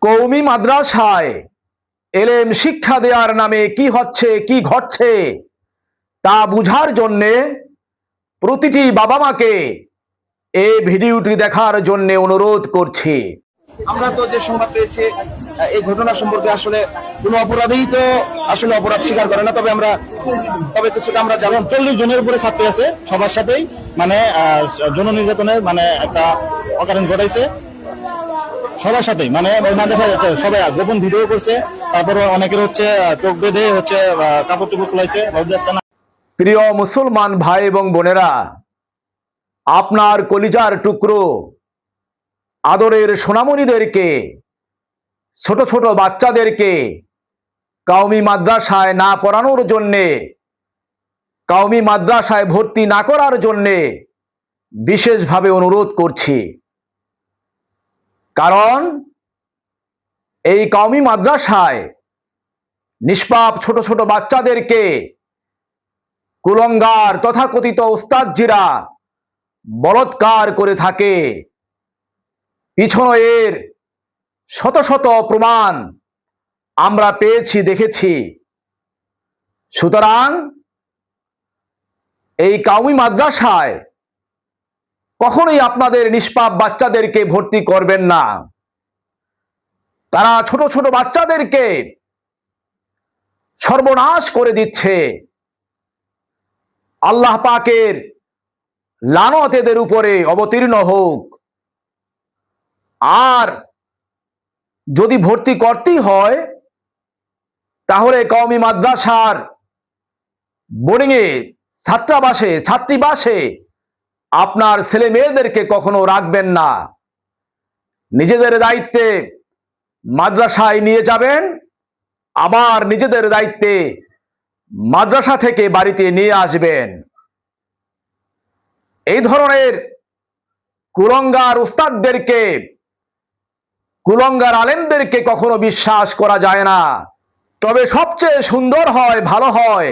কওমি মাদ্রাসায় এলেম শিক্ষা দেওয়ার নামে কি হচ্ছে কি ঘটছে তা বুঝার জন্যে প্রতিটি বাবা মাকে এই ভিডিওটি দেখার জন্য অনুরোধ করছি। আমরা তো যে সংবাদ পেয়েছি এই ঘটনা সম্পর্কে আসলে কোনো অপরাধী তো আসলে অপরাধ স্বীকার করে না, তবে কিছুটা আমরা জানলাম 40 জনের উপরে ছাত্রী আছে, সবার সাথেই মানে যৌন নির্যাতনের মানে একটা অকারণ ঘটাইছে সবার সাথেই, মানে সবাই গোপন ভিডিও করছে, তারপরে অনেকের হচ্ছে চোখ বেঁধে হচ্ছে কাপড় চোপড় খোলাইছে। প্রিয় মুসলমান ভাই এবং বোনেরা, আপনার কলিজার টুকরো আদরের সোনামণিদেরকে, ছোট ছোট বাচ্চাদেরকে কওমি মাদ্রাসায় না পড়ানোর জন্যে, কওমি মাদ্রাসায় ভর্তি না করার জন্যে বিশেষভাবে অনুরোধ করছি। কারণ এই কওমি মাদ্রাসায় নিষ্পাপ ছোট ছোট বাচ্চাদেরকে কুলঙ্গার তথাকথিত ওস্তাদজিরা বলৎকার করে থাকে। পিছনে এর শত শত প্রমাণ আমরা পেয়েছি, দেখেছি। সুতরাং এই কওমি মাদ্রাসায় কখনোই আপনাদের নিষ্পাপ বাচ্চাদেরকে ভর্তি করবেন না। তারা ছোট ছোট বাচ্চাদেরকে সর্বনাশ করে দিচ্ছে। আল্লাহ পাকের লানত এদের উপরে অবতীর্ণ হোক। আর যদি ভর্তি করতেই হয় তাহলে কওমি মাদ্রাসার বোর্ডিংয়ে, ছাত্রীবাসে আপনার ছেলে মেয়েদেরকে কখনো রাখবেন না। নিজেদের দায়িত্বে মাদ্রাসায় নিয়ে যাবেন, আবার নিজেদের দায়িত্বে মাদ্রাসা থেকে বাড়িতে নিয়ে আসবেন। এই ধরনের কুলঙ্গার উস্তাদদেরকে, কুলঙ্গার আলেমদেরকে কখনো বিশ্বাস করা যায় না। তবে সবচেয়ে সুন্দর হয়, ভালো হয়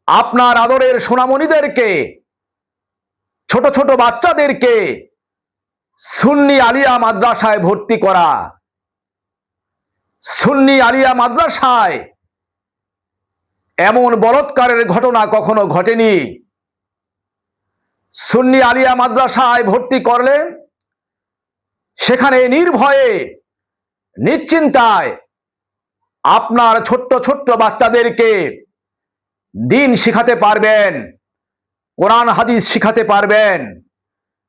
আপনার আদরের সোনামণিদেরকে, ছোট ছোট বাচ্চাদেরকে সুন্নি আলিয়া মাদ্রাসায় ভর্তি করা। সুন্নি আলিয়া মাদ্রাসায় এমন বলৎকারের ঘটনা কখনো ঘটেনি। সুন্নি আলিয়া মাদ্রাসায় ভর্তি করলে সেখানে নির্ভয়ে, নিশ্চিন্তায় আপনার ছোট্ট ছোট্ট বাচ্চাদেরকে দিন শিখাতে পারবেন, কোরআন হাদিস শিখাতে পারবেন।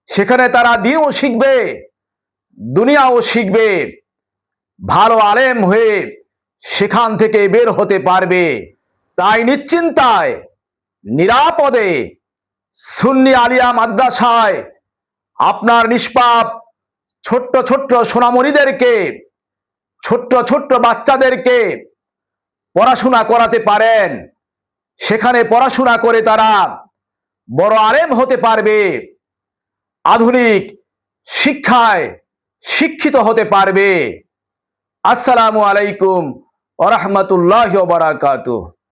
সেখানে তারা দিনও শিখবে, দুনিয়াও শিখবে, ভালো আলেম হয়ে সেখান থেকে বের হতে পারবে। তাই নিশ্চিন্তায়, নিরাপদে সুন্নি আলিয়া মাদ্রাসায় আপনার নিষ্পাপ ছোট্ট ছোট্ট সোনামণিদেরকে, ছোট্ট ছোট্ট বাচ্চাদেরকে পড়াশোনা করাতে পারেন। সেখানে পড়াশোনা করে তারা বড় আলেম হতে পারবে, আধুনিক শিক্ষায় শিক্ষিত হতে পারবে। আসসালামু আলাইকুম ওয়া রাহমাতুল্লাহি ওয়া বারাকাতুহু।